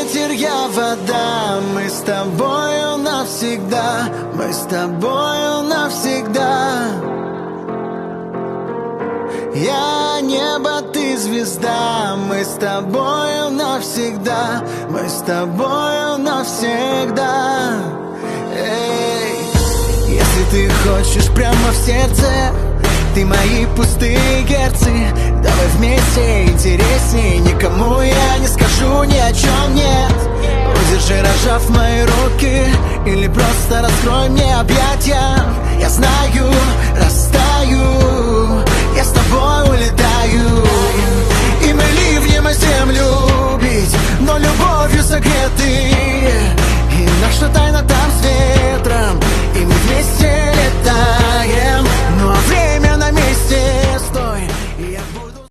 ветер, я вода. Мы с тобою навсегда, мы с тобою навсегда. Я небо, ты звезда. Мы с тобою навсегда, мы с тобою навсегда. Эй. Если ты хочешь прямо в сердце, ты мои пустые герцы. Давай вместе, интересней. Никому я не скажу ни о чем нет. Удержи, разжав мои руки, или просто раскрой мне объятия.